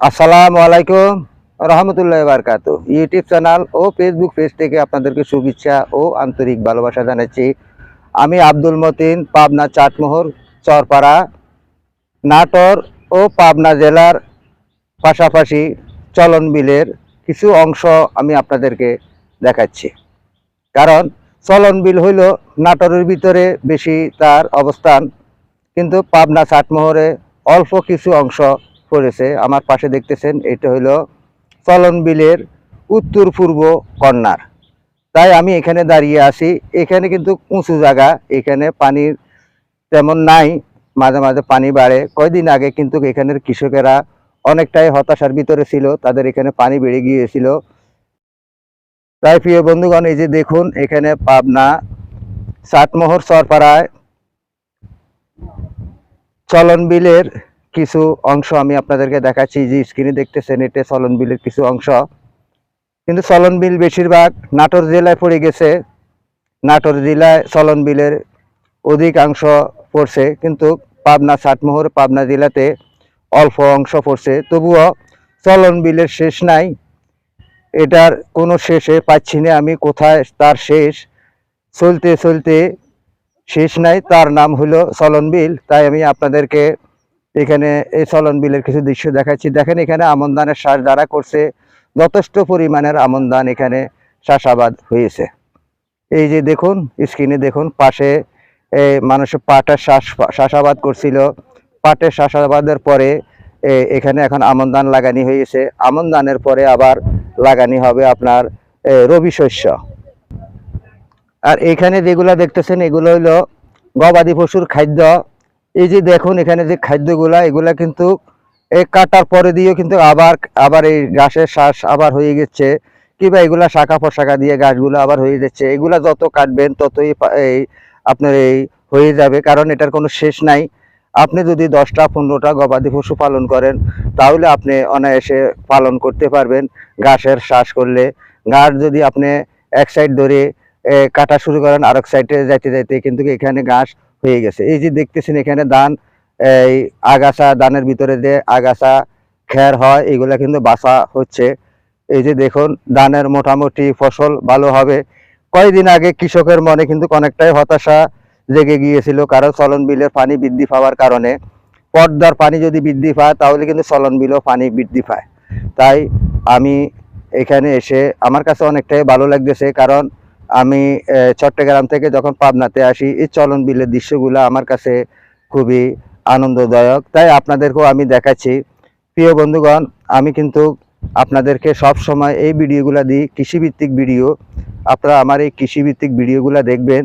আসসালামু আলাইকুম রহমতুল্লাহ বারকাতু। YouTube channel ও Facebook page থেকে আপনাদেরকে শুভেচ্ছা ও আন্তরিক ভালোবাসা জানাচ্ছি। আমি আব্দুল মতিন, পাবনা চাটমোহর চরপাড়া, নাটোর ও পাবনা জেলার পাশাপাশি চলন বিলের কিছু অংশ আমি আপনাদেরকে দেখাচ্ছি। কারণ চলন বিল হইল নাটোরের ভিতরে বেশি তার অবস্থান, কিন্তু পাবনা চাটমোহরে অল্প কিছু অংশ পড়েছে। আমার পাশে দেখতেছেন, এটা হলো চলন বিলের উত্তর পূর্ব কর্নার। তাই আমি এখানে দাঁড়িয়ে আছি। এখানে কিন্তু উঁচু জায়গা, এখানে পানির তেমন নাই, মাঝে মাঝে পানি বাড়ে। কয়দিন আগে কিন্তু এখানের কৃষকেরা অনেকটাই হতাশার ভিতরে ছিল, তাদের এখানে পানি বেড়ে গিয়েছিল। তাই প্রিয় বন্ধুগণ, এই যে দেখুন, এখানে পাবনা চাটমোহর চরপাড়ায় চলন বিলের কিছু অংশ আমি আপনাদেরকে দেখাচ্ছি। যে স্ক্রিনে দেখতেছেন, এটা চলন বিলের কিছু অংশ। কিন্তু চলন বিল বেশিরভাগ নাটোর জেলায় পড়ে গেছে। নাটোর জেলায় চলন বিলের অধিকাংশ পড়ছে, কিন্তু পাবনা চাটমোহর পাবনা জেলাতে অল্প অংশ পড়ছে। তবুও চলন বিলের শেষ নাই, এটার কোনো শেষে পাচ্ছি না আমি, কোথায় তার শেষ। চলতে চলতে শেষ নাই, তার নাম হলো চলন বিল। তাই আমি আপনাদেরকে এখানে এই চলন বিলের কিছু দৃশ্য দেখাচ্ছি। দেখেন, এখানে আমন ধানের চাষ যারা করছে, যথেষ্ট পরিমাণের আমন ধান এখানে চাষাবাদ হয়েছে। এই যে দেখুন, স্ক্রিনে দেখুন, পাশে মানুষ পাটের চাষাবাদ করছিল। পাটের চাষাবাদের পরে এখানে এখন আমন ধান লাগানি হয়েছে। আমন ধানের পরে আবার লাগানি হবে আপনার রবি শস্য। আর এখানে যেগুলা দেখতেছেন, এগুলো হইলো গবাদি পশুর খাদ্য। এই যে দেখুন, এখানে যে খাদ্যগুলা, এগুলা কিন্তু এই কাটার পরে দিয়েও কিন্তু আবার আবার এই ঘাসের শ্বাস আবার হয়ে গেছে, কিংবা এগুলা শাখা প্রশাখা দিয়ে গাছগুলো আবার হয়ে যাচ্ছে। এগুলা যত কাটবেন ততই এই আপনার এই হয়ে যাবে, কারণ এটার কোনো শেষ নাই। আপনি যদি 10টা 15টা গবাদি পশু পালন করেন, তাহলে আপনি অনায়াসে পালন করতে পারবেন ঘাসের শ্বাস করলে। ঘাস যদি আপনি এক সাইড ধরে কাটা শুরু করেন, আরেক সাইডে যাইতে যাইতে কিন্তু এখানে ঘাস হয়ে গেছে। এই যে দেখতেছেন, এখানে ধান, এই আগাছা, ধানের ভিতরে যে আগাছা খের হয়, এগুলা কিন্তু বাছা হচ্ছে। এই যে দেখুন, ধানের মোটামুটি ফসল ভালো হবে। কয়েকদিন আগে কৃষকের মনে কিন্তু অনেকটাই হতাশা জেগে গিয়েছিল, কারণ চলন বিলের পানি বৃদ্ধি পাওয়ার কারণে। পদ্মার পানি যদি বৃদ্ধি পায়, তাহলে কিন্তু চলন বিলও পানি বৃদ্ধি পায়। তাই আমি এখানে এসে আমার কাছে অনেকটাই ভালো লাগতেছে, কারণ আমি চট্টগ্রাম থেকে যখন পাবনাতে আসি, এই চলন বিলের দৃশ্যগুলো আমার কাছে খুবই আনন্দদায়ক। তাই আপনাদেরকেও আমি দেখাচ্ছি। প্রিয় বন্ধুগণ, আমি কিন্তু আপনাদেরকে সব সময় এই ভিডিওগুলো দিই, কৃষিভিত্তিক ভিডিও। আপনারা আমার এই কৃষিভিত্তিক ভিডিওগুলো দেখবেন,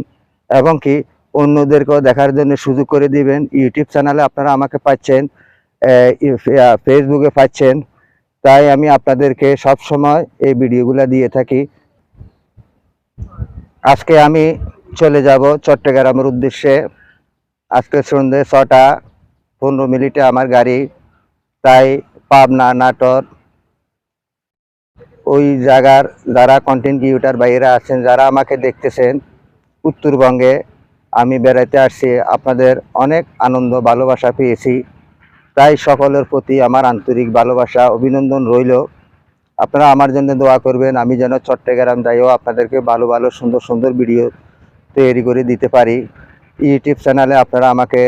এবং কি অন্যদেরকেও দেখার জন্য সুযোগ করে দিবেন। ইউটিউব চ্যানেলে আপনারা আমাকে পাচ্ছেন, ফেসবুকে পাচ্ছেন। তাই আমি আপনাদেরকে সব সময় এই ভিডিওগুলো দিয়ে থাকি। আজকে আমি চলে যাব চট্টগ্রামের উদ্দেশ্যে। আজকে সন্ধ্যে 6টা 15 মিনিটে আমার গাড়ি। তাই পাবনা, নাটোর ওই জায়গার যারা কন্টেন্ট ক্রিয়েটর ভাইয়েরা আছেন, যারা আমাকে দেখতেছেন, উত্তরবঙ্গে আমি বেড়াতে আসছি, আপনাদের অনেক আনন্দ ভালোবাসা পেয়েছি। তাই সকলের প্রতি আমার আন্তরিক ভালোবাসা, অভিনন্দন রইল। আপনারা আমার জন্য দোয়া করবেন, আমি যেন চট্টগ্রাম যাইও আপনাদেরকে ভালো ভালো সুন্দর সুন্দর ভিডিও তৈরি করে দিতে পারি। ইউটিউব চ্যানেলে আপনারা আমাকে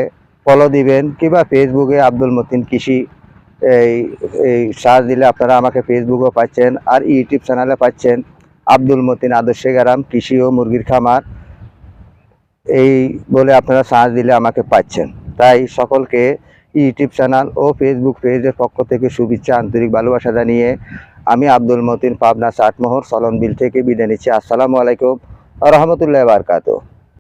ফলো দিবেন, কিংবা ফেসবুকে আব্দুল মতিন কৃষি এই এই সার্চ দিলে আপনারা আমাকে ফেসবুকেও পাচ্ছেন, আর ইউটিউব চ্যানেলে পাচ্ছেন আব্দুল মতিন আদর্শ গ্রাম কৃষি ও মুরগির খামার, এই বলে আপনারা সার্চ দিলে আমাকে পাচ্ছেন। তাই সকলকে ইউটিউব চ্যানেল ও ফেসবুক পেজের পক্ষ থেকে শুভেচ্ছা, আন্তরিক ভালোবাসা জানিয়ে আমি আব্দুল মতিন, পাবনা চাটমোহর চলন বিল থেকে বিদায় নিচ্ছি। আসসালামু আলাইকুম রহমতুল্লাহ বারকাতুহু।